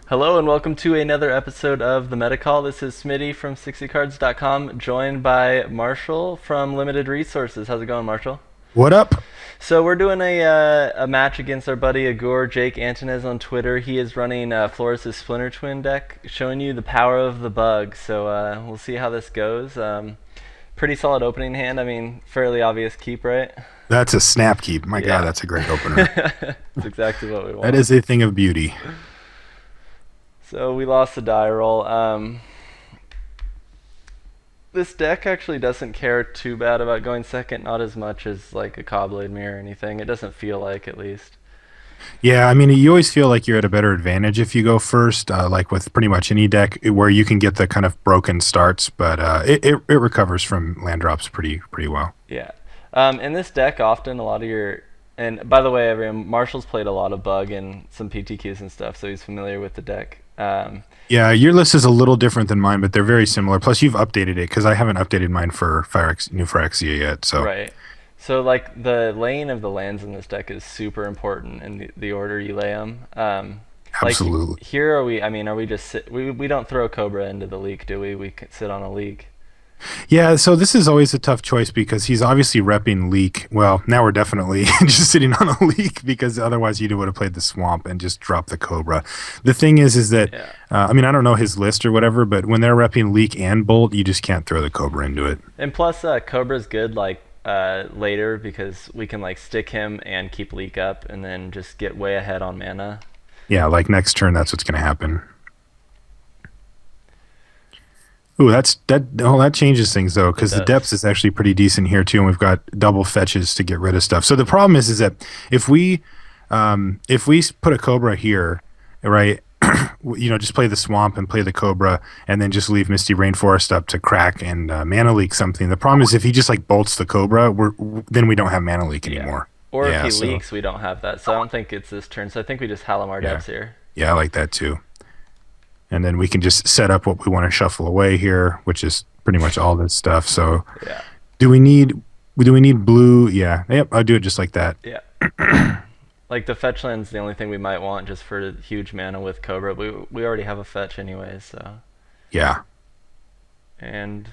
Hello and welcome to another episode of the Metacall. This is Smitty from 60cards.com, joined by Marshall from Limited Resources. How's it going, Marshall? What up? So we're doing a match against our buddy Agur, Jake Antonez on Twitter. He is running Flores Splinter Twin deck, showing you the power of the bug. So we'll see how this goes. Pretty solid opening hand. I mean, fairly obvious keep, right? That's a snap keep. My God, that's a great opener. That's exactly what we want. That is a thing of beauty. So we lost the die roll. This deck actually doesn't care too bad about going second, not as much as like a Cobblade Mirror or anything. It doesn't feel like, at least. Yeah, I mean, you always feel like you're at a better advantage if you go first, like with pretty much any deck where you can get the kind of broken starts, but it recovers from land drops pretty well. Yeah. In this deck, often a lot of your... And by the way, everyone, Marshall's played a lot of Bug and some PTQs and stuff, so he's familiar with the deck. Yeah, your list is a little different than mine, but they're very similar. Plus, you've updated it because I haven't updated mine for New Phyrexia yet. So right. So like the laying of the lands in this deck is super important in the order you lay them. absolutely. Like here are we? I mean, are we just we don't throw Cobra into the leak, do we? We sit on a leak. Yeah, so this is always a tough choice because he's obviously repping Leak. Well, now we're definitely just sitting on a Leak because otherwise you would have played the Swamp and just dropped the Cobra. The thing is that, Yeah. I mean, I don't know his list or whatever, but when they're repping Leak and Bolt, you just can't throw the Cobra into it. And plus, Cobra's good like later because we can like stick him and keep Leak up and then just get way ahead on mana. Yeah, like next turn, that's what's going to happen. Ooh, that changes things though, because the depths is actually pretty decent here too, and we've got double fetches to get rid of stuff. So the problem is that if we put a Cobra here, right, just play the Swamp and play the Cobra, and then just leave Misty Rainforest up to crack and mana leak something. The problem is if he just like bolts the Cobra, then we don't have mana leak anymore. Or if he leaks, we don't have that. So I don't think it's this turn. So I think we just Halimar depths here. Yeah, I like that too. And then we can just set up what we want to shuffle away here, which is pretty much all this stuff. So, yeah. Do we need blue? Yeah. Yep. I'll do it just like that. Yeah. Like the fetch land's the only thing we might want just for huge mana with Cobra. We already have a fetch anyways, so. Yeah. And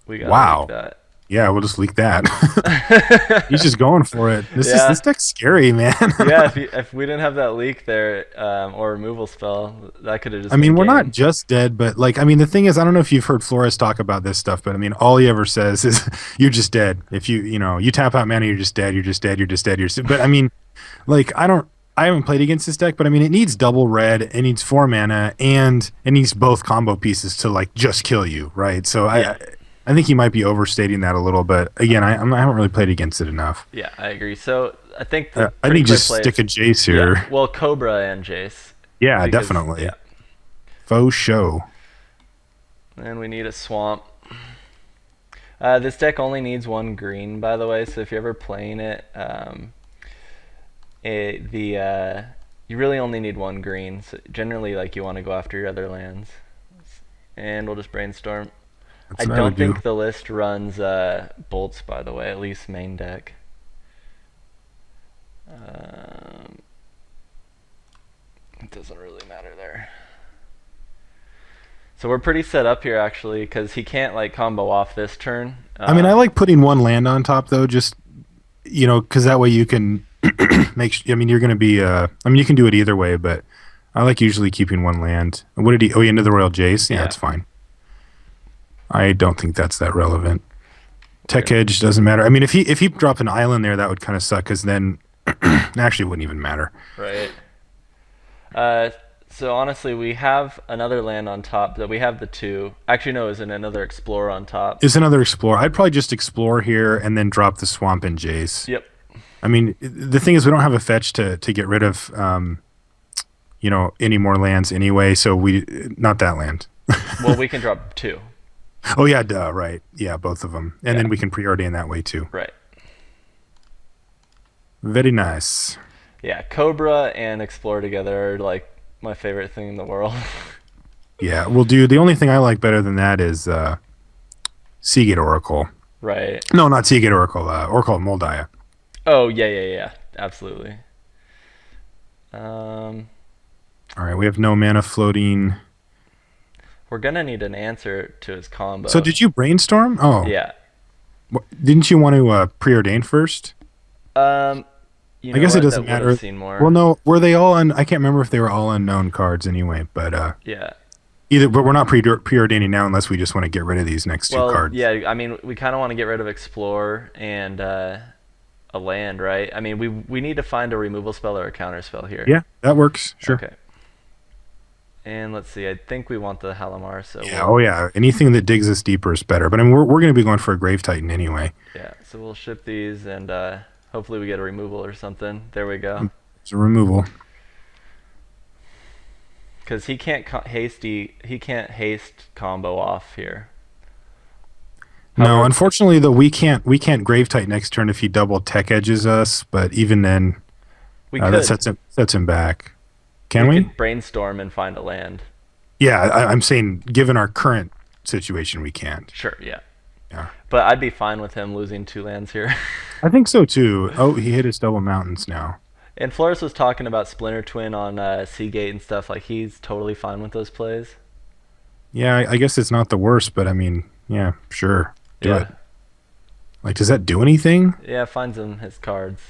we got leak that. Yeah, we'll just leak that. He's just going for it. This deck's scary, man. Yeah, if we didn't have that leak there, or removal spell, that could have just. I mean, we're not just dead, but like, I mean, the thing is, I don't know if you've heard Flores talk about this stuff, but I mean, all he ever says is, "You're just dead. If you tap out mana, you're just dead. You're just dead. You're just dead. But I mean, like, I haven't played against this deck, but I mean, it needs double red, it needs 4 mana, and it needs both combo pieces to like just kill you, right? So yeah. I think he might be overstating that a little, but again, I haven't really played against it enough. Yeah, I agree. So I think I think just stick a Jace here. Yeah, well, Cobra and Jace. Yeah, definitely. Yeah. Faux show. And we need a Swamp. This deck only needs 1 green, by the way. So if you're ever playing it, you really only need 1 green. So generally, like you want to go after your other lands. And we'll just brainstorm. I don't think the list runs bolts, by the way, at least main deck. It doesn't really matter there. So we're pretty set up here, actually, because he can't like combo off this turn. I mean, I like putting 1 land on top, though, just, because that way you can I mean, you're going to be, I mean, you can do it either way, but I like usually keeping 1 land. What did he, he ended the Royal Jace? Yeah, that's fine. I don't think that's that relevant. Tech Edge doesn't matter. I mean, if he dropped an island there, that would kind of suck, because then actually it wouldn't even matter. Right. So honestly, we have another land on top that we have the 2. Actually, no, is another Explorer on top. It's another Explorer. I'd probably just Explore here and then drop the Swamp and Jace. Yep. I mean, the thing is, we don't have a fetch to get rid of, any more lands anyway. So not that land. Well, we can drop 2. Oh yeah, duh, right. Yeah, both of them. And then we can preordain that way too. Right. Very nice. Yeah, Cobra and Explore together are like my favorite thing in the world. Yeah, well, dude, the only thing I like better than that is Seagate Oracle. Right. No, not Seagate Oracle. Oracle Moldiah. Oh, yeah. Absolutely. All right, we have no mana floating. We're gonna need an answer to his So combo. did you brainstorm? Oh, Yeah. didn't you want to preordain first? Um, you I know guess it what? doesn't That would have matter. seen Well, more. no, were they all? I can't remember if they were all unknown cards anyway. But Yeah. either, but we're not preordaining now unless we just want to get rid of these next two Well, cards. yeah. I mean, we kind of want to get rid of Explore and a land, right? I mean, we need to find a removal spell or a counter spell here. Yeah, that works. Sure. Okay. And let's see. I think we want the Halimar, so Yeah. Oh, yeah. Anything that digs us deeper is better. But I mean, we're going to be going for a Grave Titan anyway. yeah. So we'll ship these, and hopefully we get a removal or something. There we go. It's a removal. Because he can't he can't haste combo off here. No, However, unfortunately, though, we can't Grave Titan next turn if he double tech edges us. But even then, we that could sets him back. Can we we? could brainstorm and find a land. Yeah, I'm saying, given our current situation, we can't. Sure, yeah. Yeah, But I'd be fine with him losing 2 lands here. I think so too. Oh, he hit his double mountains now. And Flores was talking about Splinter Twin on Seagate and stuff. Like, he's totally fine with those plays. Yeah, I guess it's not the worst, but I mean, yeah, sure, do Yeah. it. Like, does that do anything? Yeah, finds him his cards.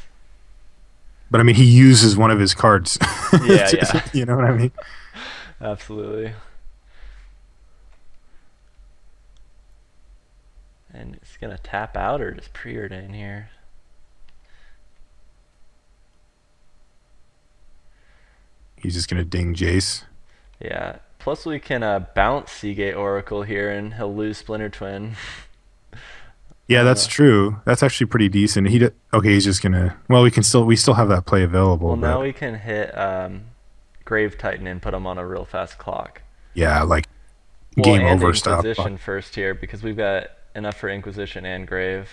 But I mean, he uses one of his cards. Yeah, yeah. You know what I mean? Absolutely. And it's going to tap out or just preordain here. He's just gonna ding Jace. Yeah. Plus we can bounce Seagate Oracle here and he'll lose Splinter Twin. Yeah, that's true. That's actually pretty decent. Okay. He's just gonna. Well, we still have that play available. Well, but now we can hit Grave Titan and put him on a real fast clock. yeah, like Well, game and over stuff. Inquisition first here because we've got enough for Inquisition and Grave.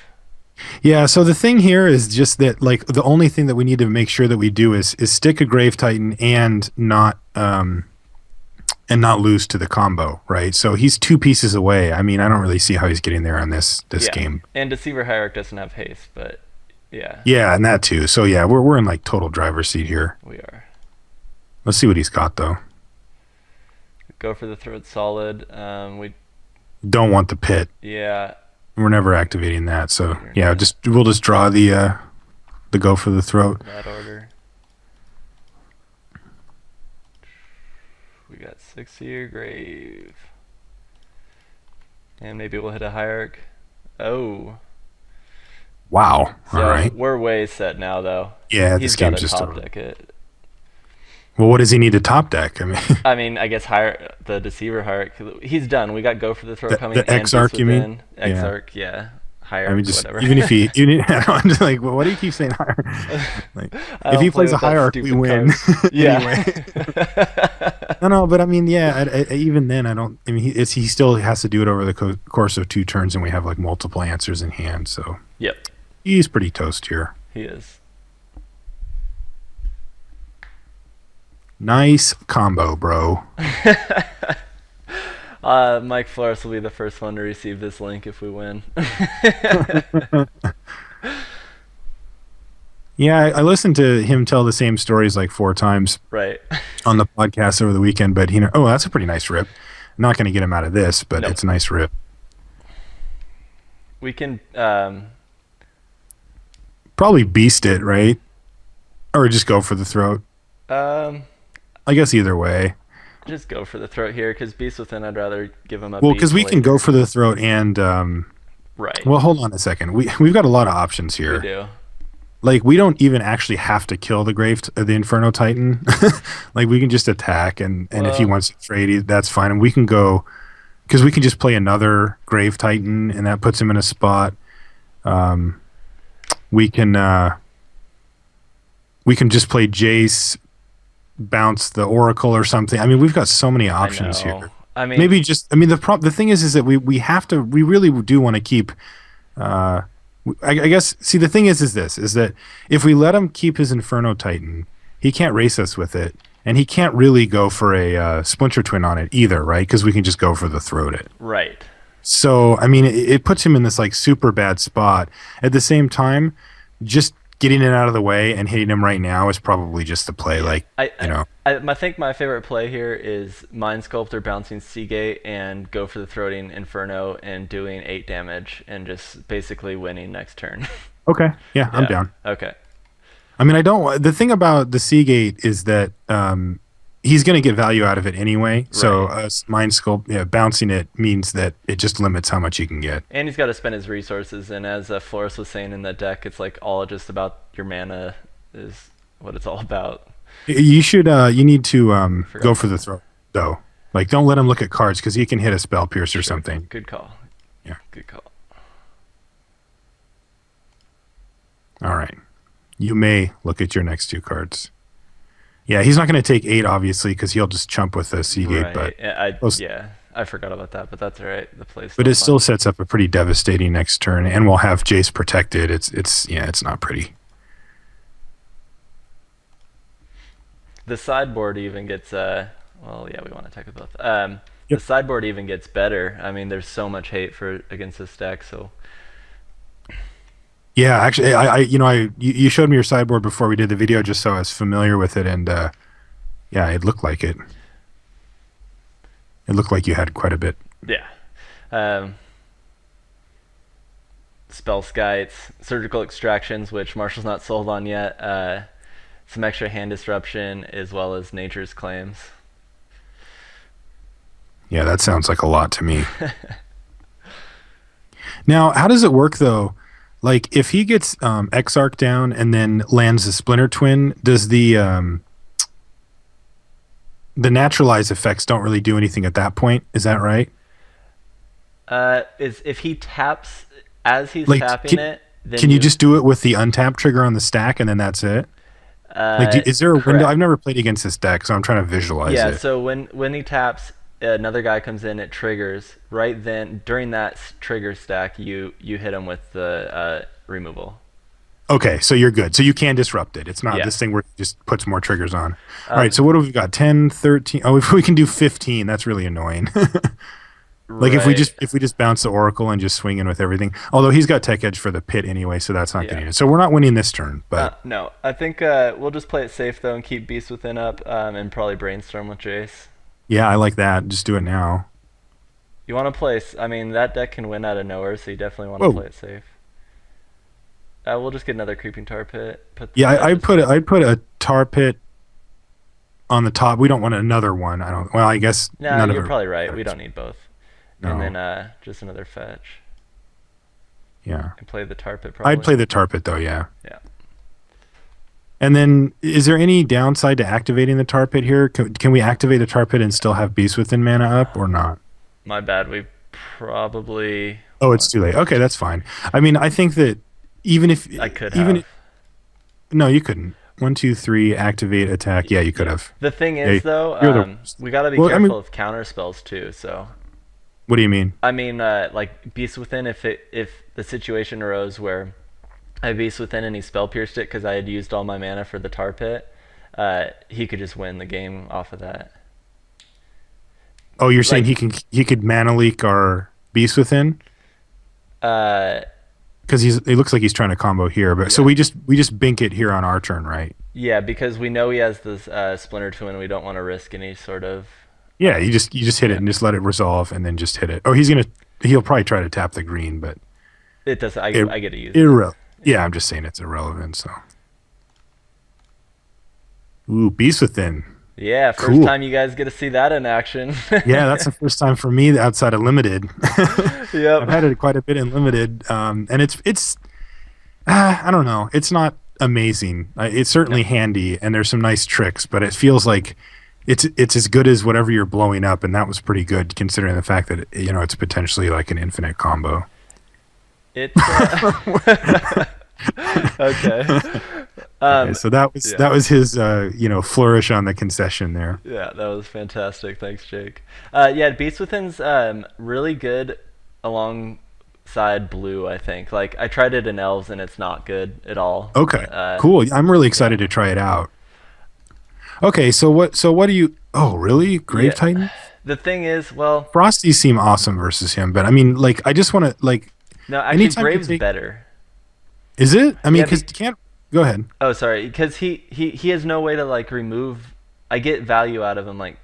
Yeah. So the thing here is just that, like, the only thing that we need to make sure that we do is stick a Grave Titan and not lose to the combo, right? So he's 2 pieces away. I mean, I don't really see how he's getting there on this Yeah. game. And Deceiver Hierarch doesn't have haste, but yeah, Yeah, and that too. So yeah, we're in like total driver's seat here. we are. Let's see what he's got though. Go for the throat solid. We Don't want the pit. yeah. We're never activating that. So yeah, we'll just draw the go for the throat. That order. We got 6 here, Grave. And maybe we'll hit a Hierarch. Oh. Wow. So All right. we're way set now, though. Yeah, He's this got game's to just top over. deck it. Well, what does he need to top deck? I mean, I mean, I guess the Deceiver Hierarch. He's done. We got Go for the Throat coming. the and Exarch, Beast you mean? Within. Exarch, yeah. Hierarch, I mean, just whatever. even if I'm just like, well, what do you keep saying higher? Like, I if he don't play plays a with that hierarch, we stupid win. card. Yeah. Anyway. No, but I mean, yeah. Even then, I don't. I mean, he still has to do it over the course of 2 turns, and we have like multiple answers in hand. So Yep, he's pretty toast here. he is. Nice combo, bro. Mike Flores will be the first one to receive this link if we win. Yeah, I listened to him tell the same stories like 4 times Right. on the podcast over the weekend. But oh, that's a pretty nice rip. I'm not going to get him out of this, but Nope. it's a nice rip. We can. Probably beast it, right? Or just go for the throat. I guess either way. Just go for the throat here because Beast Within. I'd rather give him a. Well, beast because we can later. go for the throat and Right. well, hold on a second. We've got a lot of options here. We do. Like, we don't even actually have to kill the Inferno Titan. Like, we can just attack, and if he Well- wants to trade, that's fine. And we can go because we can just play another Grave Titan, and that puts him in a spot. We can just play Jace, bounce the Oracle or something. I mean, we've got so many options I know. here. I mean, Maybe just. I mean, the thing is that we really do want to keep. I guess. See, the thing is that if we let him keep his Inferno Titan, he can't race us with it, and he can't really go for a Splinter Twin on it either, right? Because we can just go for the throat it. right. So I mean, it puts him in this like super bad spot. At the same time, just getting it out of the way and hitting him right now is probably just the play. Yeah, Like, you know. I think my favorite play here is Mind Sculptor bouncing Seagate and go for the throating Inferno and doing 8 damage and just basically winning next turn. Okay. Yeah, I'm Yeah. down. Okay. I mean, I don't. The thing about the Seagate is that he's going to get value out of it anyway. So Right. Mind Sculpt, yeah, bouncing it means that it just limits how much he can get. And he's got to spend his resources. And as Flores was saying in the deck, it's like all just about your mana is what it's all about. You should. You need to go Forgot. for the throw though. Like, don't let him look at cards because he can hit a spell pierce or Sure. something. Good call. Yeah. Good call. All right. You may look at your next 2 cards. Yeah, he's not going to take 8 obviously because he'll just chump with the Seagate, Right. but Yeah. I forgot about that, but that's all right. The play's but still it fun. still sets up a pretty devastating next turn, and we'll have Jace protected. It's not pretty. The sideboard even gets well, yeah, we want to attack with both. The Yep. sideboard even gets better. I mean, there's so much hate for against this deck, so Yeah, actually, you showed me your sideboard before we did the video, just so I was familiar with it, and yeah, it looked like it. It looked like you had quite a bit. yeah. Spell skites, surgical extractions, which Marshall's not sold on yet. Some extra hand disruption, as well as nature's claims. Yeah, that sounds like a lot to me. Now, how does it work though? Like, if he gets Exarch down and then lands the Splinter Twin, does the naturalized effects don't really do anything at that point? Is that right? Is if he taps as he's Like, tapping it, then can you just do it with the untap trigger on the stack and then that's it? Like, is there a window? correct. I've never played against this deck, so I'm trying to visualize Yeah, it. so when he taps, another guy comes in, it triggers. Right then, during that trigger stack, you hit him with the removal. Okay, so you're good. So you can disrupt it. It's not Yeah. this thing where it just puts more triggers on. All right, so what have we got? 10, 13. Oh, if we can do 15, that's really annoying. Like, Right. if we just bounce the Oracle and just swing in with everything. Although he's got Tech Edge for the pit anyway, so that's not Yeah. getting it. So we're not winning this turn, but No, I think we'll just play it safe though and keep Beast Within up and probably brainstorm with Jace. yeah, I like that. Just do it now. You want to play? I mean, that deck can win out of nowhere, so you definitely want Whoa. to play it safe. We'll just get another creeping tar pit. Yeah, I put a tar pit on the top. We don't want another one. I don't. Well, I guess No, none of you're it probably right. We matters. don't need both. No. And then just another fetch. Yeah, And play the tar pit probably. I'd play the tar pit though. Yeah. Yeah. And then, is there any downside to activating the tar pit here? Can we activate the tar pit and still have Beast Within mana up, or not? My bad. We probably. Oh, it's too late. Okay, that's fine. I mean, I think that even if I could even have. no, you couldn't. 1, 2, 3, activate, attack. Yeah, you could have. The thing Yeah, is, though, you're the worst. we gotta be Well, I careful mean- of counter spells too. So, What do you mean? I mean, like Beast Within, if the situation arose where I Beast Within and he spell pierced it because I had used all my mana for the tar pit, he could just win the game off of that. Oh, you're saying Like- he could mana leak our Beast Within? Uh, Because it looks like he's trying to combo here, but so we just bink it here on our turn, right? yeah, because we know he has this Splinter Twin. We don't want to risk any sort of. Yeah, you just hit it and just let it resolve and then just hit it. Oh, he'll probably try to tap the green, but It does. I get to use it. irrelevant. Yeah, I'm just saying it's irrelevant. So, ooh, Beast Within. Yeah, first Cool. time you guys get to see that in action. Yeah, that's the first time for me outside of limited. Yep. I've had it quite a bit in limited, and it's I don't know. It's not amazing. It's certainly handy, and there's some nice tricks, but it feels like it's as good as whatever you're blowing up, and that was pretty good considering the fact that it's potentially like an infinite combo. It's okay. Okay, so that was his flourish on the concession there. Yeah, that was fantastic. Thanks, Jake. Yeah, Beast Within's really good alongside blue, I think. Like, I tried it in elves, and it's not good at all. Okay, cool. I'm really excited to try it out. Okay, so what do you? Oh, really? Grave Yeah. Titan? The thing is, well, Frosties seem awesome versus him, but I mean, like, I just want to like. no, actually, Anytime you Grave's take- better. Is it? I mean, Yeah, because you can't. Go ahead. Oh, sorry, because he has no way to like remove. I get value out of him like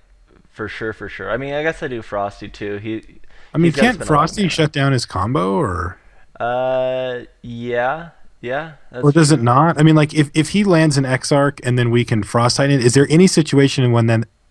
for sure, for sure. I mean, I guess I do Frosty too. I mean, He's got to can't spend a lot of Frosty mana. shut down his combo, Yeah, yeah, or that's does it true. not? I mean, like if he lands an Exarch and then we can Frost Titan, is there any situation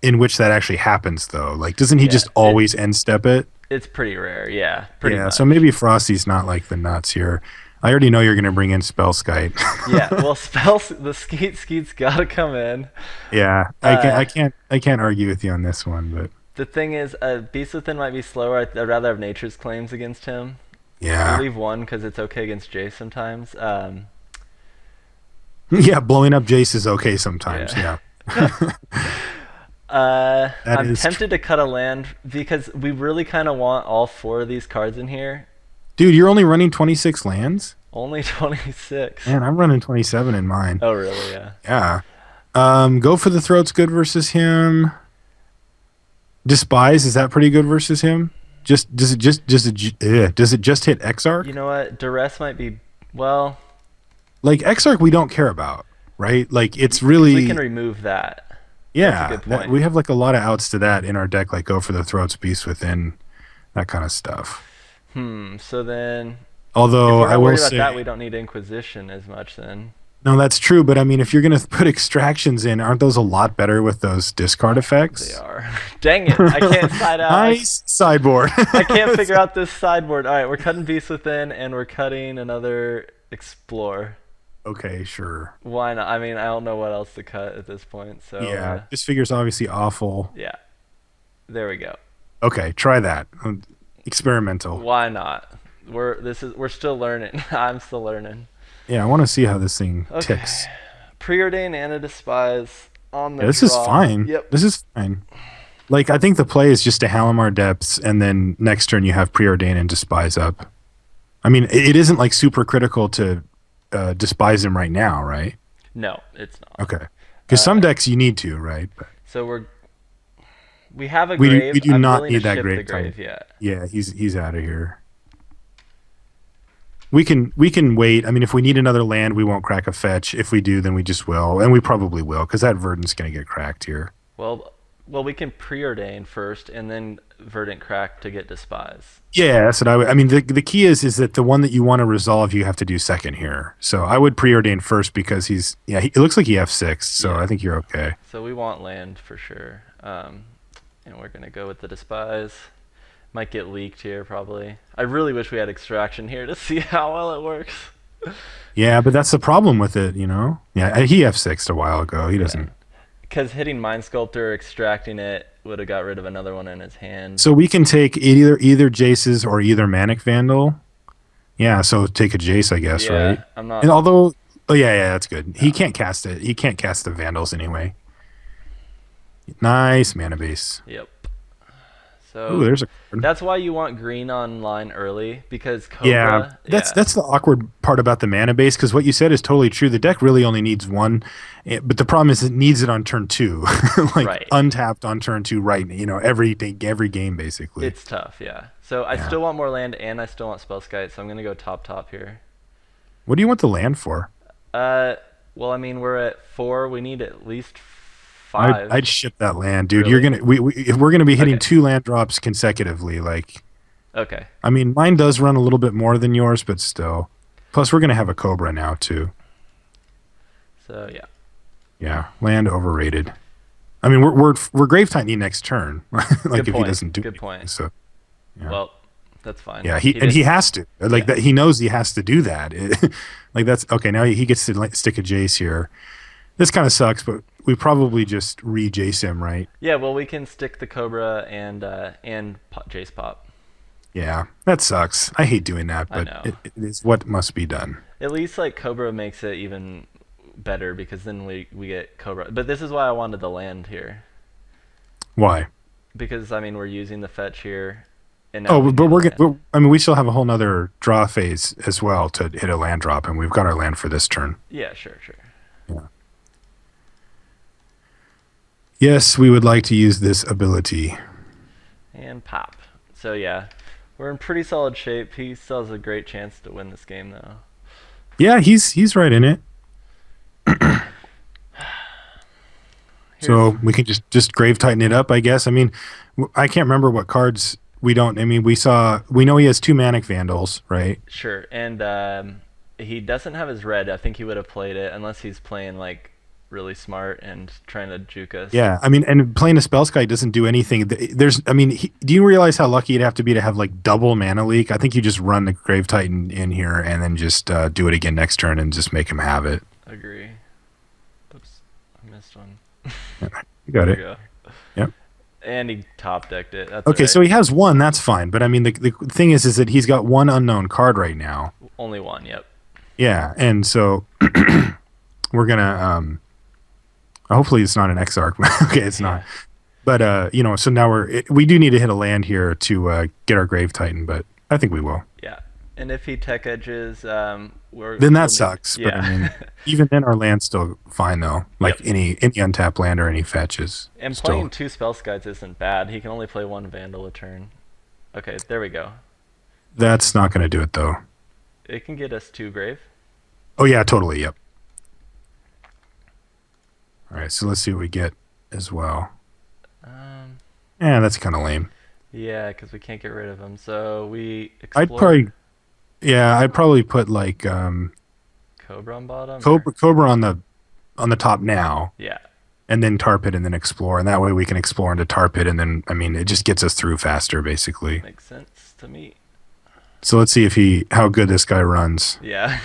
in which that actually happens though? Like, doesn't he Yeah, just always end step it? it's pretty rare. Yeah, pretty Yeah, so much. maybe Frosty's not like the nuts here. I already know you're going to bring in Spellskite. Yeah, well, spells the skeet's got to come in. Yeah, Uh, I can't argue with you on this one, but the thing is, Beast Within might be slower. I'd rather have Nature's Claims against him. I'll yeah, leave one because it's okay against Jace sometimes. yeah, blowing up Jace is okay sometimes. Yeah. Yeah, that I'm is, tempted to cut a land because we really kind of want all four of these cards in here. dude. You're only running 26 lands. Only 26. Man, I'm running 27 in mine. Oh, really? Yeah. Yeah. Go for the throat's good versus him. Despise, is that pretty good versus him? Does it just hit Exarch? You know what? Duress might be, well, Like Exarch we don't care about, right? Like it's because we can really, remove that. That's a yeah, good point. we have like a lot of outs to that in our deck, like go for the throat's beast within, that kind of stuff. So then, if Although we're I not will worried about that, say we don't need Inquisition as much then. no, that's true, but I mean if you're gonna put extractions in, aren't those a lot better with those discard They effects? are. Dang it! I can't side out. Nice sideboard. I can't figure out this sideboard. All right, we're cutting Beast Within, and we're cutting another Explore. Okay, sure. Why not? I mean, I don't know what else to cut at this point. So Yeah, this figure's obviously awful. yeah, there we go. Okay, try that. Experimental. Why not? We're still learning. I'm still learning. Yeah, I want to see how this thing Okay. ticks. Preordain and a Despise on the Yeah, this is draw. fine. Yep. This is fine. Like, I think the play is just to Halimar Depths, and then next turn you have Preordain and Despise up. I mean, it isn't like super critical to despise him right now, right? No, it's not. Okay. Because some decks you need to, right? But So we have a grave. we do I'm not willing to need that ship the grave time. grave yet. Yeah, he's out of here. We can wait. I mean, if we need another land, we won't crack a fetch. If we do, then we just will, and we probably will, because that Verdant's going to get cracked here. Well, we can preordain first and then verdant crack to get despise. Yeah, that's what I would. I mean, the key is that the one that you want to resolve, you have to do second here. So I would preordain first because it looks like he F6, so Yeah. I think you're okay. So we want land for sure. And we're gonna go with the despise. Might get leaked here probably. I really wish we had extraction here to see how well it works. Yeah, but that's the problem with it, you know. Yeah, he F6'd a while ago. He Yeah. doesn't. Because hitting Mind Sculptor, extracting it would have got rid of another one in his hand. So we can take either Jace's or either Manic Vandal. Yeah, so take a Jace, I guess, Yeah, right? I'm not. And although, oh yeah, that's good. He No. can't cast it. He can't cast the Vandals anyway. Nice mana base. Yep. Ooh, So there's a card. that's why you want green on line early because Yeah, Cobra. that's Yeah. that's the awkward part about the mana base because what you said is totally true. The deck really only needs one, but the problem is it needs it on turn two, like Right. untapped on turn two, right? You know, every game basically. It's tough. Yeah. So I Yeah. still want more land and I still want Spellskite. So I'm gonna go top here. What do you want the land for? Uh, well, I mean we're at 4. We need at least I'd 5. I'd ship that land, dude. You're Really? gonna if we're gonna be hitting Okay. 2 land drops consecutively, like Okay. I mean, mine does run a little bit more than yours, but still. Plus, we're gonna have a Cobra now too. So yeah. Yeah, land overrated. I mean, we're Grave Titany next turn, like Good if he point. doesn't do Good anything, point. so. Yeah. Well, that's fine. Yeah, He he did- has to like Yeah. that. He knows he has to do that. Like that's okay. Now he gets to stick a Jace here. This kind of sucks, but we probably just re-Jace him, right? Yeah. Well, we can stick the Cobra and Jace Pop. Yeah, that sucks. I hate doing that, I but know. it is what must be done. At least like Cobra makes it even better because then we get Cobra. But this is why I wanted the land here Why? because I mean we're using the fetch here. And now Oh, we but need we're, land. I mean, we still have a whole nother draw phase as well to hit a land drop, and we've got our land for this turn. Yeah, sure. Yeah. Yes, we would like to use this ability. And pop. So yeah, we're in pretty solid shape. He still has a great chance to win this game though. Yeah, he's right in it. Here's So we can just Grave Titan it up, I guess. I mean, I can't remember what cards we don't. I mean, we know he has 2 Manic Vandals, right? sure, and he doesn't have his red. I think he would have played it unless he's playing like really smart and trying to juke us. Yeah, I mean, and playing a Spellskite doesn't do anything. There's, I mean, do you realize how lucky you'd have to be to have like double mana leak? I think you just run the Grave Titan in here and then just do it again next turn and just make him have it. Agree. Oops, I missed one. Yeah, you got There it. we go. Yep. And he top decked it. That's Okay, alright. so he has 1. That's fine. But I mean, the thing is that he's got 1 unknown card right now. Only one. Yep. Yeah, and so we're gonna. Hopefully, it's not an Exarch. Okay, it's not. But you know, so now we do need to hit a land here to get our Grave Titan, but I think we will. Yeah. And if he tech edges, we're Then we'll that need- sucks. But Yeah. I mean, even then, our land's still fine though. Like Yep. any untapped land or any fetches. And still. playing 2 spell skies isn't bad. He can only play 1 Vandal a turn. Okay, there we go. That's not going to do it though. It can get us 2 grave. Oh yeah, totally. Yep. All right, so let's see what we get as well. Yeah, that's kind of lame. Yeah, because we can't get rid of him. So we I'd explore probably put like Cobra on bottom. Cobra on the top now, Yeah. and then Tar Pit and then explore, and that way we can explore into Tar Pit, and then I mean it just gets us through faster basically. Makes sense to me. So let's see how good this guy runs. Yeah.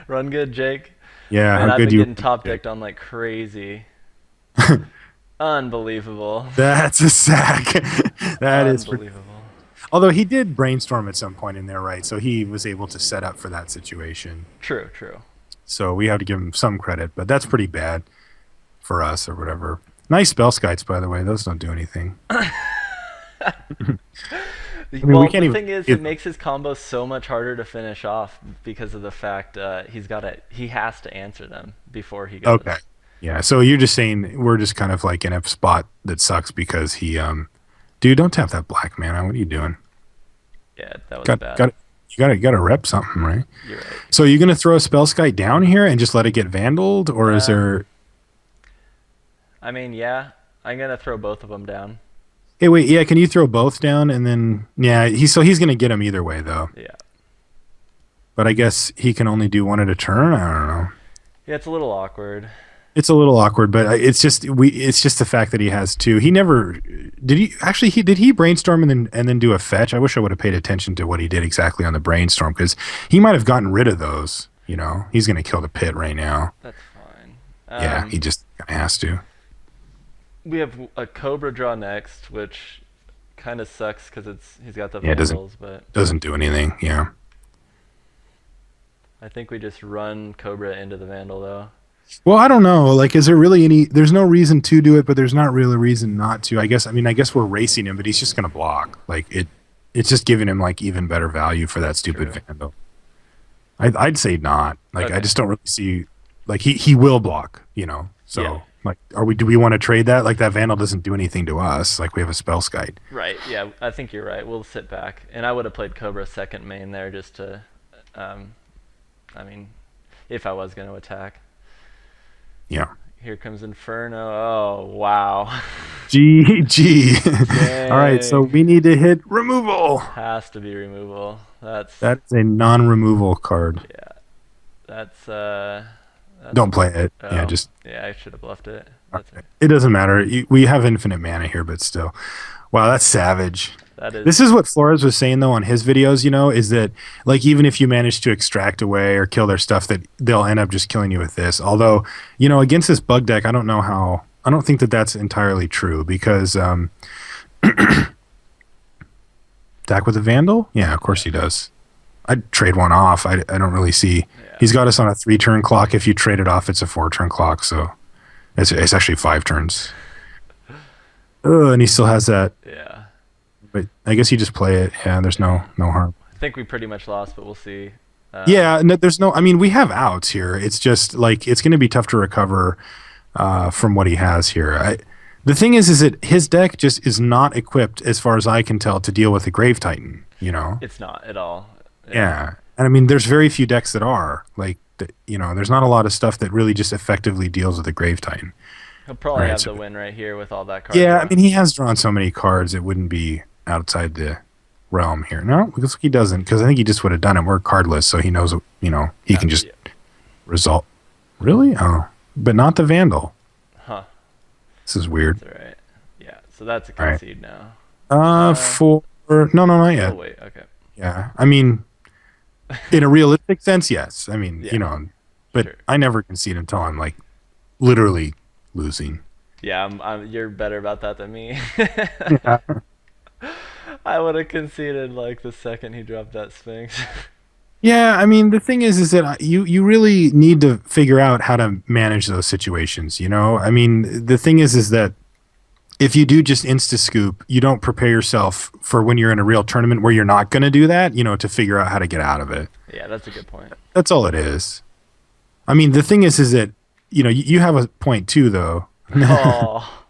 Run good, Jake. Yeah, Man, how I've good been you. getting top decked on like crazy. Unbelievable. That's a sack. That is. Unbelievable. Although he did brainstorm at some point in there, right? So he was able to set up for that situation. True, true. So we have to give him some credit, but that's pretty bad for us or whatever. Nice spell skites, by the way. Those don't do anything. Well, we can't the even- thing is, it makes his combo so much harder to finish off because of the fact he has to answer them before he goes. Okay. Yeah. So you're just saying we're just kind of like in a spot that sucks because he, dude, don't tap that black mana. What are you doing? Yeah, that was Got bad. you got to rep something, right? You're right. So you're gonna throw a spell skite down here and just let it get vandaled, or is there? I mean, yeah, I'm gonna throw both of them down. Hey, wait, yeah. Can you throw both down and then? Yeah, he's gonna get them either way though. Yeah. But I guess he can only do one at a turn. I don't know. Yeah, it's a little awkward. It's a little awkward, but it's just the fact that he has 2. He never did he brainstorm and then do a fetch. I wish I would have paid attention to what he did exactly on the brainstorm because he might have gotten rid of those. You know, he's gonna kill the pit right now. That's fine. Yeah, he just has to. We have a Cobra draw next, which kind of sucks because he's got the Yeah, it doesn't- Vandals, but Doesn't do anything. Yeah. I think we just run Cobra into the Vandal though. Well, I don't know. Like, is there really any? There's no reason to do it, but there's not really a reason not to. I guess we're racing him, but he's just gonna block. Like it's just giving him like even better value for that stupid True. Vandal. I'd say not. Like, I Okay. just don't really see. Like, he will block. You know. So Yeah. like, do we want to trade that? Like, that Vandal doesn't do anything to us. Like, we have a spell skite. Right. Yeah, I think you're right. We'll sit back, and I would have played Cobra second main there just to, I mean, if I was gonna attack. Yeah. Here comes Inferno. Oh wow. GG. All right. So we need to hit removal. Has to be removal. That's That's a non-removal card. yeah. That's Don't play it. Yeah, oh, just yeah. I should have left it. That's it doesn't matter. We have infinite mana here, but still. Wow, that's savage. that is. This is what Flores was saying though on his videos, you know, is that like even if you manage to extract away or kill their stuff, that they'll end up just killing you with this. Although, you know, against this bug deck, I don't think that that's entirely true because Dak with a Vandal? Yeah, of course he does. I'd trade one off. I don't really see. Yeah. He's got us on a 3-turn clock. If you trade it off, it's a 4-turn clock. So it's actually 5 turns. And he still has that. Yeah. But I guess you just play it. Yeah, there's no harm. I think we pretty much lost, but we'll see. Yeah, no, there's no. I mean, we have outs here. It's just like it's going to be tough to recover from what he has here. The thing is that his deck just is not equipped, as far as I can tell, to deal with the Grave Titan. You know? It's not at all. Yeah, and I mean, there's very few decks that are like, you know, there's not a lot of stuff that really just effectively deals with the Grave Titan. He'll All probably right. have So the win right here with all that card yeah, I draw. mean he has drawn so many cards it wouldn't be outside the realm here. No, because he doesn't. Because I think he just would have done it. We're cardless, so he knows. He can just Yeah. result. Really? Oh, but not the Vandal. Huh. This is weird. That's alright. Yeah. So that's a All right. concede now. Uh. For no, not Oh yet. wait. Okay. Yeah, I mean, in a realistic sense, yes. I mean, Yeah. but Sure. I never concede until I'm like literally losing. Yeah. You're better about that than me. Yeah. I would have conceded like the second he dropped that Sphinx. Yeah, I mean, the thing is that you really need to figure out how to manage those situations. I mean, the thing is that if you do just insta scoop, you don't prepare yourself for when you're in a real tournament where you're not going to do that. To figure out how to get out of it. Yeah, that's a good point. That's all it is. I mean, the thing is that you have a point too, though. Oh.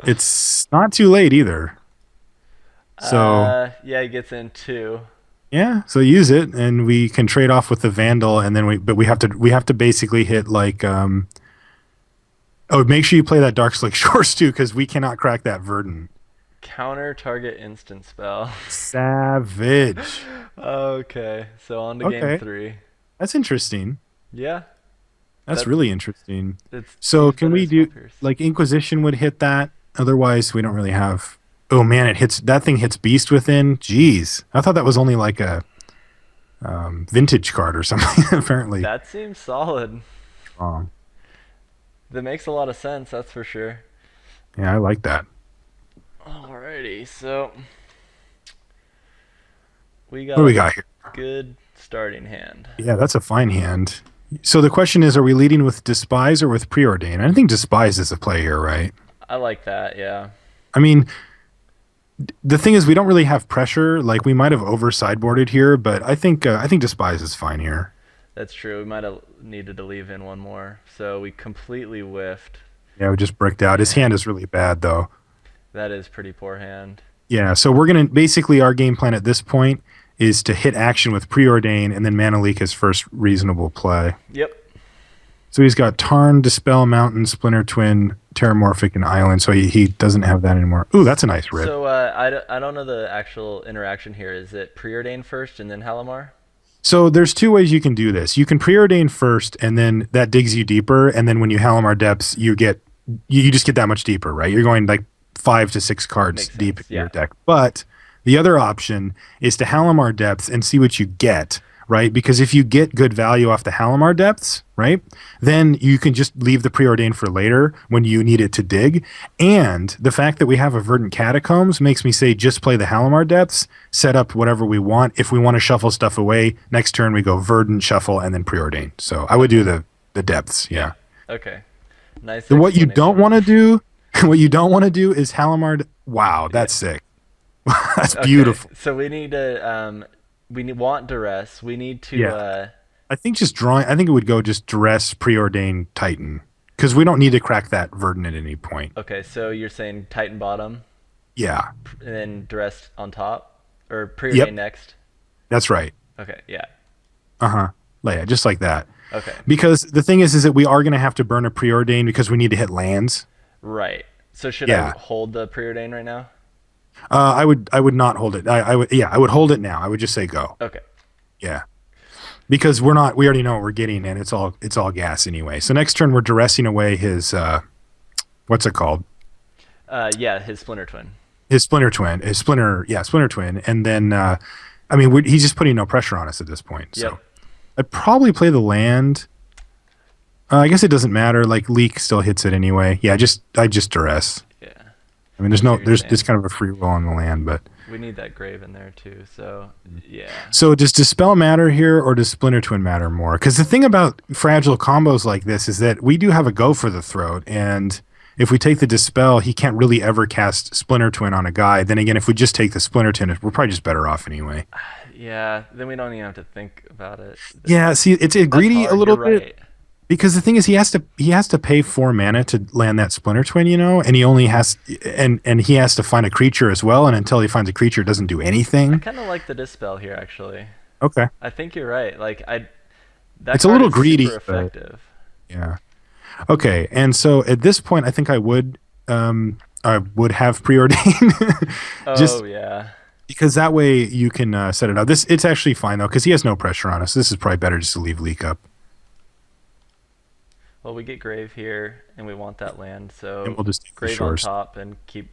It's not too late either. So Yeah, he gets in two. yeah, so use it, and we can trade off with the Vandal, and then we have to basically hit like oh, make sure you play that Dark Slick Shores too, because we cannot crack that Verdant. Counter target instant spell. Savage. Okay, so on to game Okay, three. that's interesting. Yeah, That's that really interesting. it So seems can better we as Spell do Pierce. like Inquisition would hit that? Otherwise, we don't really have. Oh man, that thing hits Beast Within. Jeez, I thought that was only like a vintage card or something. Apparently, That seems solid. wrong. That makes a lot of sense, that's for sure. Yeah, I like that. Alrighty, so we What got do we a got here? good starting hand. Yeah, that's a fine hand. So the question is, are we leading with Despise or with Preordain? I think Despise is a play here, right? I like that, yeah. I mean, the thing is, we don't really have pressure. Like we might have over sideboarded here, but I think Despise is fine here. That's true. We might have needed to leave in one more. So we completely whiffed. Yeah, we just bricked out. His Yeah. hand is really bad, though. That is pretty poor hand. Yeah, so we're gonna basically our game plan at this point is to hit action with Preordain and then Mana Leak his first reasonable play. Yep. So he's got Tarn, Dispel, Mountain, Splinter Twin, Terramorphic, and Island. So he doesn't have that anymore. Ooh, that's a nice rip. So I don't know the actual interaction here. Is it Preordain first and then Halimar? So there's two ways you can do this. You can Preordain first, and then that digs you deeper. And then when you Halimar Depths, you just get that much deeper, right? You're going like 5 to 6 cards Makes deep sense, in your yeah. deck. But the other option is to Halimar Depths and see what you get, right? Because if you get good value off the Halimar Depths, right, then you can just leave the Preordain for later when you need it to dig. And the fact that we have a Verdant Catacombs makes me say just play the Halimar Depths, set up whatever we want. If we want to shuffle stuff away, next turn we go Verdant, shuffle, and then Preordain. So I would do the Depths, yeah. Okay. Nice. Then what you don't explanation. want to do, what you don't want to do is Halimar. Wow, that's sick. That's Okay, beautiful. so we need to want duress. We need to Yeah. I think just drawing. I think it would go just Duress, Preordain, Titan, because we don't need to crack that Verdant at any point. okay, so you're saying Titan bottom Yeah, and then duress on top or Preordain Yep. next? that's right. Okay, yeah. Yeah, just like that. Okay. Because the thing is that we are going to have to burn a Preordain because we need to hit lands. Right. So should Yeah. I hold the Preordain right now? I would not hold it. I would hold it now. I would just say go. Okay. Yeah. Because we already know what we're getting, and it's all gas anyway. So next turn we're duressing away his what's it called? Yeah, his Splinter Twin. His Splinter Twin, and then he's just putting no pressure on us at this point. So Yep. I'd probably play the land. I guess it doesn't matter. Like Leak still hits it anyway. Yeah, I just duress. Yeah. I mean, I see what you're there's saying. kind of a free roll on the land, but We need that grave in there too. So yeah. so does Dispel matter here, or does Splinter Twin matter more? Because the thing about fragile combos like this is that we do have a go for the throat, and if we take the Dispel, he can't really ever cast Splinter Twin on a guy. Then again, if we just take the Splinter Twin, we're probably just better off anyway. Yeah. Then we don't even have to think about it. Yeah, see, it's That's greedy hard, a little you're bit. right. Because the thing is, he has to pay 4 mana to land that Splinter Twin, and he only has and he has to find a creature as well. And until he finds a creature, it doesn't do I anything. kind of like the dispel here actually. Okay, I think you're right. Like that it's a card little is greedy, super but- effective. yeah. Okay, and so at this point, I would have preordained Oh just yeah. because that way you can set it up. It's actually fine though because he has no pressure on us. This is probably better just to leave leak up, Well, we get grave here, and we want that land, and so we'll just take the grave on shores. top and keep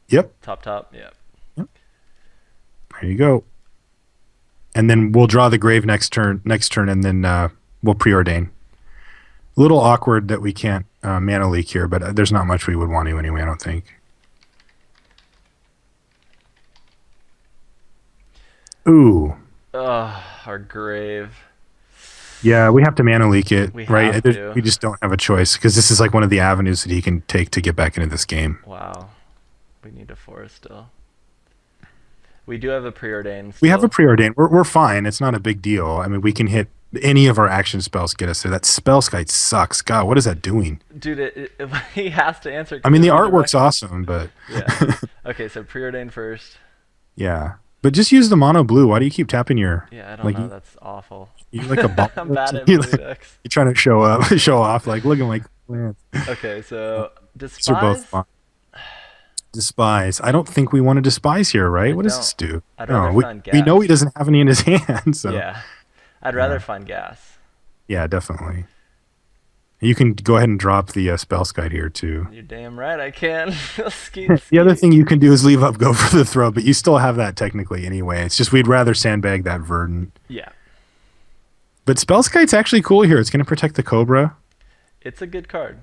Yep, top top. Yeah. yep. There you go. And then we'll draw the grave next turn, and then we'll preordain. A little awkward that we can't mana leak here, but there's not much we would want to anyway. I don't think. Ooh. Ugh, our grave. Yeah, we have to mana leak it, We right? have to. We just don't have a choice because this is like one of the avenues that he can take to get back into this game. Wow. We need a forest still. We do have a preordain We have a still. preordain. We're fine. It's not a big deal. I mean, we can hit any of our action spells get us there. That spell skite sucks. God, what is that doing? Dude, he has to answer. I mean, the clearly artwork's direct. awesome, but Yeah. Okay, so preordain first. yeah. But just use the mono blue. Why do you keep tapping your Yeah, I don't like know. That's awful. you like a ball? I'm bad at you blue decks. are trying to show up, show off, like look at my plants. Okay, so These are both despise. fine. Despise. I don't think we want to despise here, I right? What does don't. this do? I'd No, rather find we know gas. he doesn't have any in his hand, so Yeah, I'd rather yeah, find gas. yeah, definitely. You can go ahead and drop the spell skite here too. You're damn right I can. Skeet The other skeet. thing you can do is leave up, go for the throw, but you still have that technically anyway. It's just we'd rather sandbag that verdant. Yeah, But spell skite's actually cool here. It's going to protect the cobra. it's a good card.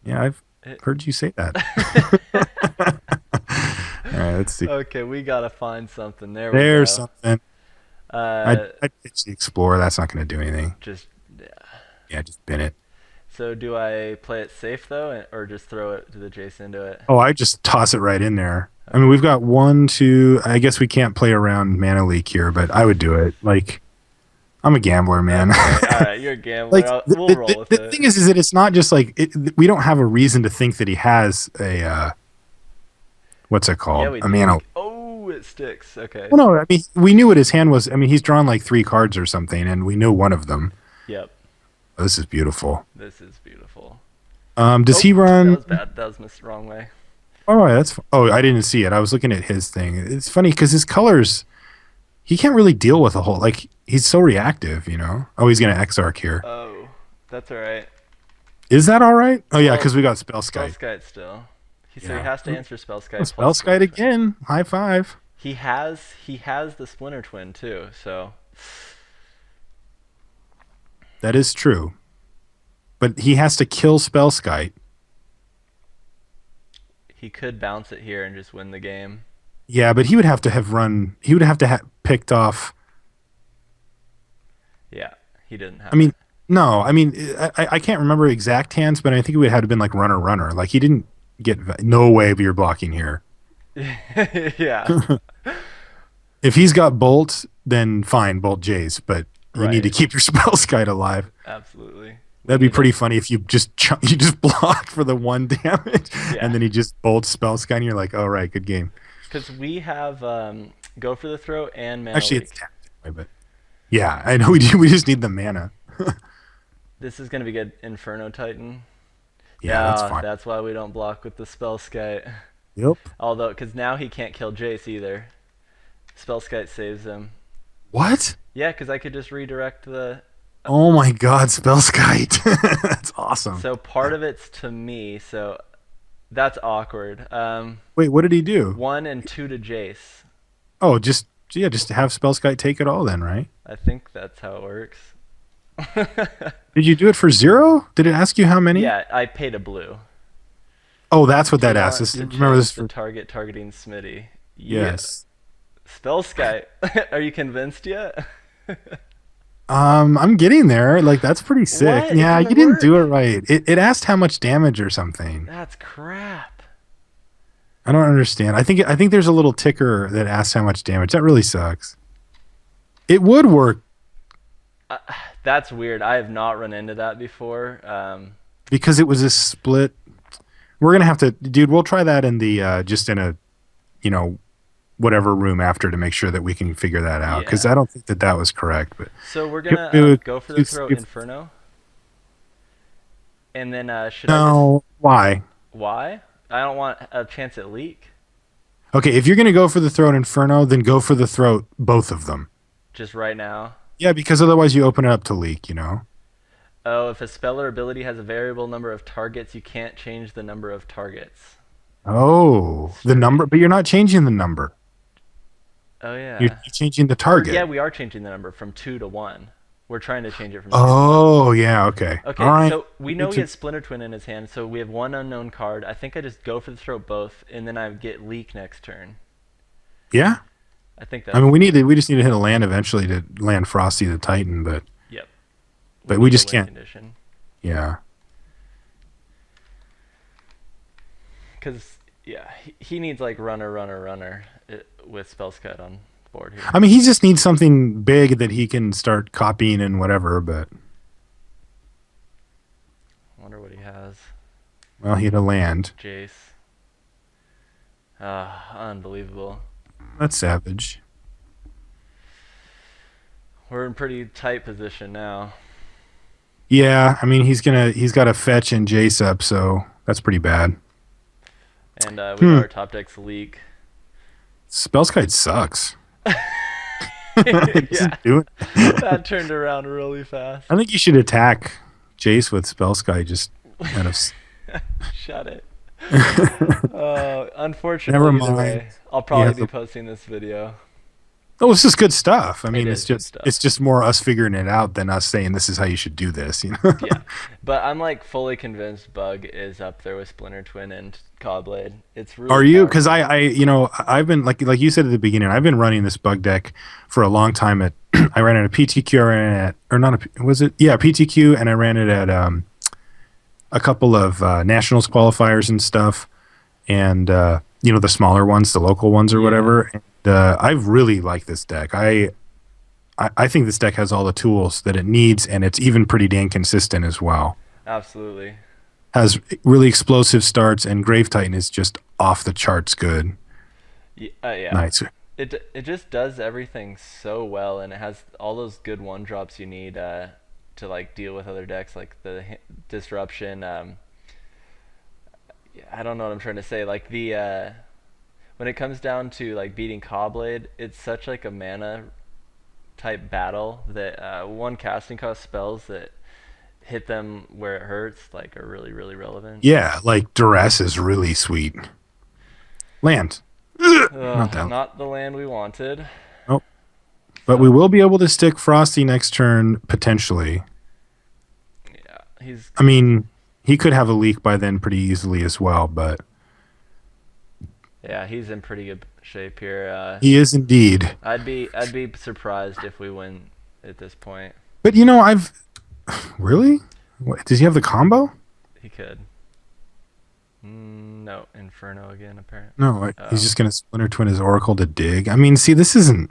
Yeah, I've It, heard you say that. All right, let's see. okay, we gotta find something. There we There's go. something. Uh, I'd pitch the explorer. That's not going to do anything. just yeah. Yeah, just bin it. So do I play it safe though, or just throw it to the Jace into it? Oh, I just toss it right in there. I mean, Okay. we've got one, two. I guess we can't play around mana leak here, but I would do it. Like, I'm a gambler, man. Okay. All right, you're a gambler. Like, We'll roll with the it. thing is that it's not just like we don't have a reason to think that he has a what's it Yeah, called? we A do. mana. Oh, it sticks. Okay. Well, no, I mean, we knew what his hand was. I mean, he's drawn like three cards or something, and we knew one of them. Yep. Oh, this is beautiful. This is beautiful. Does Oh, he that run? was bad. That was missed the wrong way. Oh, that's. Oh, I didn't see it. I was looking at his thing. It's funny because his colors, he can't really deal with a whole. Like he's so reactive, you know. Oh, he's gonna Exarch here. Oh, that's all right. Is that all right? Oh yeah, Well, because we got spell Spell skite. Skite still. So he Yeah. has to answer Spell Oh, Skite spell plus skite Splinter Twin. again. High five. He has the Splinter Twin too, so That is true. But he has to kill spell skite. he could bounce it here and just win the game. Yeah, but he would have to have run. He would have to have picked off. Yeah, he didn't have I mean, no. I mean, I can't remember exact hands, but I think it would have been like runner. Like he didn't get. No way you're blocking here. it. Yeah, If he's got bolt, then fine, bolt Jays. But you need to right. keep your spell skite alive. Absolutely. We That'd be need pretty a funny if you just you just block for the one damage, and yeah, then he just bolts spell skite, and you're like, all right, good game. because we have go for the throw and mana Actually, it's leak. tapped anyway, but yeah, I know we do. We just need the mana. This is gonna be good. Inferno Titan. Yeah, that's Yeah, fine. that's why we don't block with the Spell Skite. Yep. Although, because now he can't kill Jace either. Spell Skite saves him. What? Yeah, because I could just redirect the. Oh my God, spell skite. That's awesome. So part of it's to me, so that's awkward. Wait, what did he do? 1 and 2 to Jace. Oh, just yeah, just have spell skite take it all then, right? I think that's how it works. Did you do it for 0? Did it ask you how many? Yeah, I paid a blue. Oh, that's what Do that you asks. want to Remember this change the for target targeting Smitty? yes. Spell Skite. Are you convinced yet? I'm getting there. Like that's pretty sick. What? It Yeah, didn't you didn't do it work. right. It asked how much damage or something. That's crap. I don't understand. I think there's a little ticker that asks how much damage. That really sucks. It would work Uh, that's weird. I have not run into that before. because it was a split. We're gonna have to, dude. We'll try that in the just in a, you know, whatever room after to make sure that we can figure that out. Because Yeah. I don't think that that was correct. But So we're gonna it would- go for the throw Inferno, And then should I just No, why? why? I don't want a chance at leak. Okay, if you're gonna go for the throat Inferno, then go for the throat both of them. Just right now. Yeah, because otherwise you open it up to leak. Oh, if a spell or ability has a variable number of targets, you can't change the number of targets. Oh, the number, Strange. but you're not changing the number. Oh You're yeah. changing the Or yeah, target. we are changing the number from 2 to 1. We're trying to change it from 2 to 1. Oh, yeah, okay. All Okay, right. so we know Good he to- has Splinter Twin in his hand, so we have one unknown card. I think I just go for the throat both, and then I get leak next turn. Yeah. I think I that's mean, the play. we just need to hit a land eventually to land Frosty the Titan, Yep. We but we need a just win can't. condition. Yeah. Because, yeah, he needs like runner with spells cut on board here. I mean, he just needs something big that he can start copying and whatever, but Wonder what he has. well, he had a land. Jace. Ah, unbelievable. That's savage. We're in pretty tight position now. Yeah, I mean, he's got a fetch and Jace up, so that's pretty bad. And we know Hmm. our top deck's leak. Spellskite sucks. It Yeah, doesn't do it. that turned around really fast. I think you should attack Jace with Spellskite just out of. Shut it. Unfortunately, Never either mind. way, I'll He probably has be a- posting this video. Oh, this is good stuff. I mean, It it's is good just stuff. it's just more us figuring it out than us saying this is how you should do this. Yeah, but I'm like fully convinced Bug is up there with Splinter Twin and Codblade. It's really Are you? Because powerful. I've been like you said at the beginning, I've been running this bug deck for a long time. I ran it at PTQ, I ran it at, or not was it? Yeah, PTQ, and I ran it at a couple of nationals qualifiers and stuff, and the smaller ones, the local ones or Yeah, whatever. And I really like this deck. I think this deck has all the tools that it needs, and it's even pretty dang consistent as well. absolutely. Has really explosive starts, and Grave Titan is just off the charts good. Yeah. Nice. It just does everything so well, and it has all those good one drops you need to like deal with other decks, like the disruption. Yeah, I don't know what I'm trying to say. Like the when it comes down to like beating Cobblade, it's such like a mana type battle that one casting cost spells that hit them where it hurts like are really relevant. Yeah, like Duress is really sweet. Land. Not that. Not the land we wanted. Nope. But we So will be able to stick Frosty next turn, potentially. yeah, he's I mean, he could have a leak by then pretty easily as well, but yeah, he's in pretty good shape here. he is indeed. I'd be surprised if we win at this point. But I've really. What, does he have the combo? He could. No, Inferno again apparently. No, he's Oh, just gonna Splinter Twin his Oracle to dig. I mean, see, this isn't.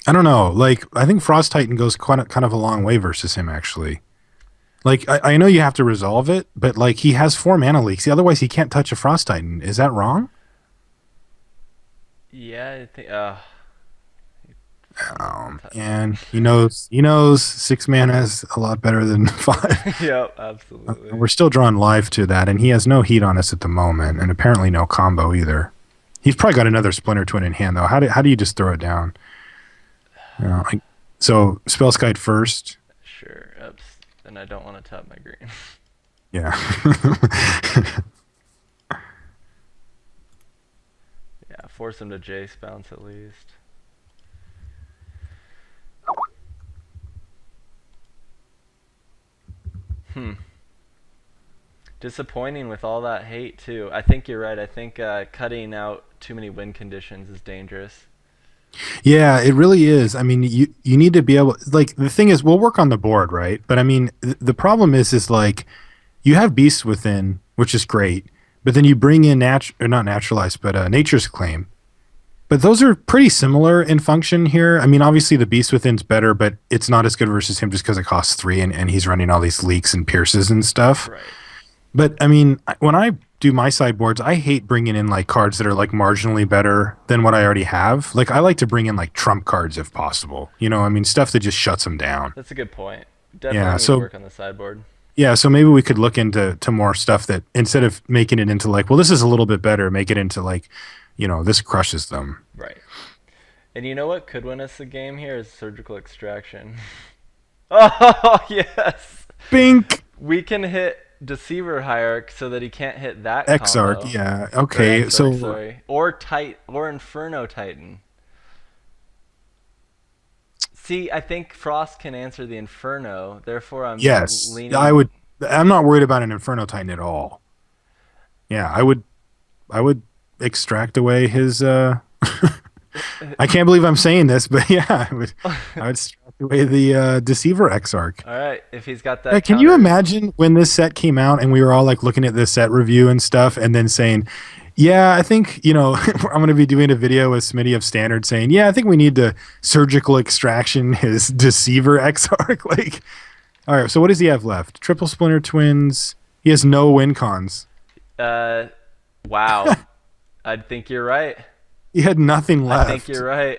I don't know. Like, I think Frost Titan goes kind of a long way versus him, actually. Like, I know you have to resolve it, but like he has 4 mana leaks. Otherwise, he can't touch a Frost Titan. Is that wrong? yeah, I think. And he knows 6 mana is a lot better than 5. Yep, absolutely. We're still drawing live to that, and he has no heat on us at the moment, and apparently no combo either. He's probably got another Splinter Twin in hand though. How do you just throw it down? So Spellskite first. Sure. Oops. And I don't want to tap my green. Yeah. Yeah, force him to Jace bounce at least. Hmm. Disappointing with all that hate too. I think you're right. I think cutting out too many win conditions is dangerous. Yeah, it really is. I mean, you need to be able, like, the thing is we'll work on the board, right? But I mean, the problem is like you have beasts within, which is great, but then you bring in or not naturalized, but nature's claim. But those are pretty similar in function here. I mean, obviously the beast within's better, but it's not as good versus him just because it costs 3 and he's running all these leaks and pierces and stuff. Right. But I mean, when I do my sideboards, I hate bringing in like cards that are like marginally better than what I already have. Like I like to bring in like trump cards if possible. I mean, stuff that just shuts them down. That's a good point. Definitely Yeah. need to So work on the sideboard. yeah, so maybe we could look into more stuff that instead of making it into like, well, this is a little bit better, make it into like, this crushes them. Right. And you know what could win us the game here is surgical extraction. Oh, yes! Bink We can hit Deceiver Hierarch so that he can't hit that Exarch. combo. Yeah. Or Okay. Exarch, So sorry. Or Inferno Titan. See, I think Frost can answer the Inferno, therefore I'm yes, I leaning. would. I'm not worried about an Inferno Titan at all. Yeah, I would. I would extract away his. I can't believe I'm saying this, but yeah, I would. I would extract away the Deceiver Exarch. Alright, if he's got Yeah, that can you counter. imagine when this set came out and we were all like looking at the set review and stuff, and then saying, "Yeah, I think I'm going to be doing a video with Smitty of Standard saying, yeah, I think we need to surgical extraction his Deceiver Exarch." Like, all right, so what does he have left? Triple Splinter Twins. He has no win cons. Uh, wow. I think you're right. He had nothing I think left. you're right.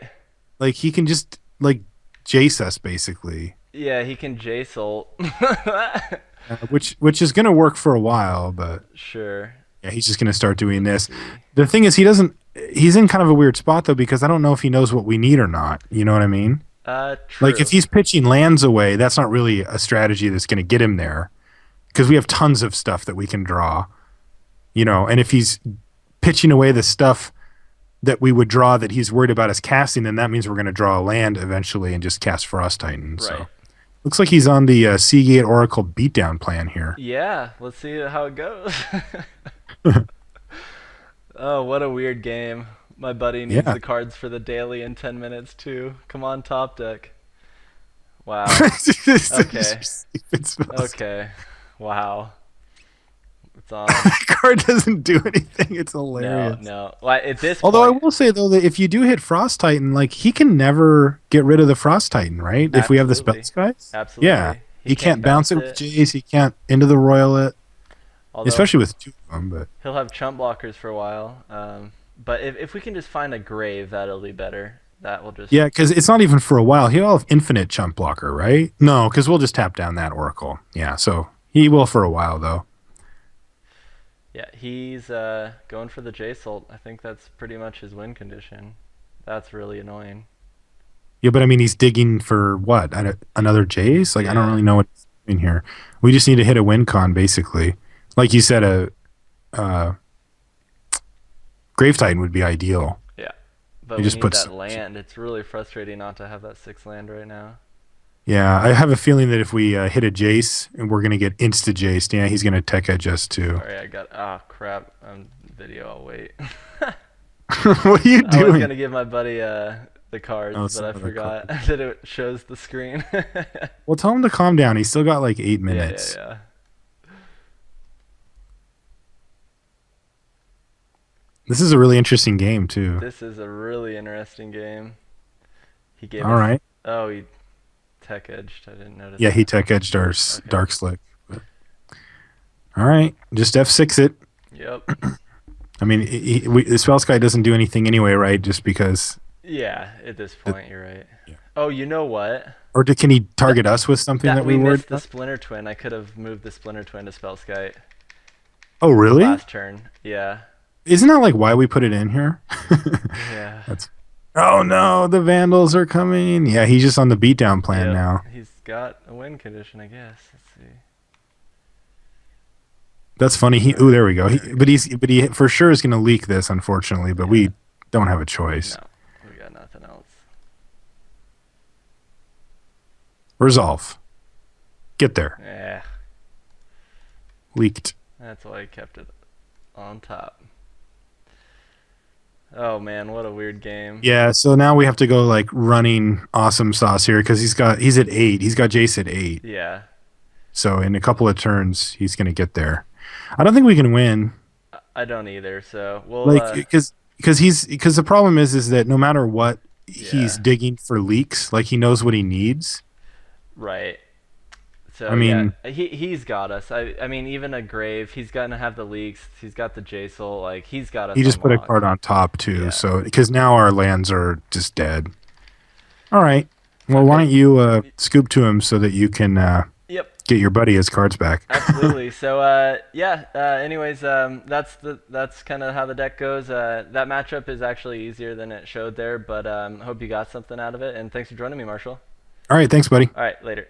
Like he can just like Jace us basically, Yeah, he can J-Solt. which is going to work for a while, but Sure. yeah, he's just going to start doing Let's this. see. The thing is, he doesn't. He's in kind of a weird spot though because I don't know if he knows what we need or not. You know what I mean? Like if True. he's pitching lands away, that's not really a strategy that's going to get him there because we have tons of stuff that we can draw. And if he's pitching away the stuff that we would draw that he's worried about us casting, then that means we're going to draw a land eventually and just cast Frost Titan. Right. So looks like he's on the Seagate Oracle beatdown plan here. Yeah, let's see how it goes. Oh, what a weird game. My buddy needs Yeah. the cards for the daily in 10 minutes too. Come on, top deck. Wow. Okay. Okay. Wow. It's on. The card doesn't do anything. It's No, hilarious. no. Well, at this Although I point, will say though that if you do hit Frost Titan, like he can never get rid of the Frost Titan, right? If we have the spell absolutely. skies. Absolutely. Yeah. He He can't can't bounce it with Jace. He can't into the royal it, Although especially with two of them. But he'll have chump blockers for a while. But if we can just find a grave, that'll be better. That will just. yeah, because it's not even for a while. He'll have infinite chump blocker, right? No, because we'll just tap down that Oracle. Yeah, so he will for a while though. Yeah, he's going for the J-Salt. I think that's pretty much his win condition. That's really annoying. Yeah, but I mean, he's digging for what? Another Jace? Like I don't Yeah. really know what's in here. We just need to hit a win con, basically. Like you said, a Grave Titan would be ideal. Yeah. But You we just need put that some- land. It's really frustrating not to have that 6 land right now. Yeah, I have a feeling that if we hit a Jace, and we're gonna get insta Jace. Yeah, he's gonna tech edge us too. Sorry, I got. Ah, crap. Video. I'll wait. What are you I was doing? gonna give my buddy the cards, Oh, but some I of the forgot that it shows the screen. Well, tell him to calm down. He's still got like 8 minutes. Yeah. This is a really interesting game too. This is a really interesting game. He gave All us. right. Oh, he tech edged. I didn't notice. Yeah, he that. tech edged our Okay. Dark Slick. But- All right, just F6 it. Yep. I mean, the spell sky doesn't do anything anyway, right? Just because, Yeah. At this point, you're right. Oh, you know what? or can he target us with something that, We we missed worried the about? Splinter Twin. I could have moved the Splinter Twin to Spellskite Oh, really? last turn. Yeah. Isn't that like why we put it in here? Yeah. That's. Oh no, the Vandals are coming. Yeah, he's just on the beatdown plan Yep. now. He's got a win condition, I guess. Let's see. That's funny. Ooh, there we go. But he for sure is going to leak this, unfortunately. But we don't have a choice. No, we got nothing else. Resolve. Get there. Yeah. Leaked. That's why I kept it on top. Oh man, what a weird game. Yeah. So now we have to go like running awesome sauce here because he's at 8. He's got Jace at 8. Yeah. So in a couple of turns, he's going to get there. I don't think we can win. I don't either. So we'll Like because the problem is that no matter what he's Yeah. digging for leaks, like he knows what he needs. right. So I mean- yeah, he's got us. I mean even a grave. He's gonna have the leaks. He's got the J-Soul. Like he's got us. He just put a unlocked. card on top too. Yeah. So because now our lands are just dead. All right. Well, why don't you scoop to him so that you can Yep. get your buddy his cards back? Absolutely. So yeah. Anyways, that's kind of how the deck goes. That matchup is actually easier than it showed there, but hope you got something out of it. And thanks for joining me, Marshall. All right, thanks, buddy. All right, later.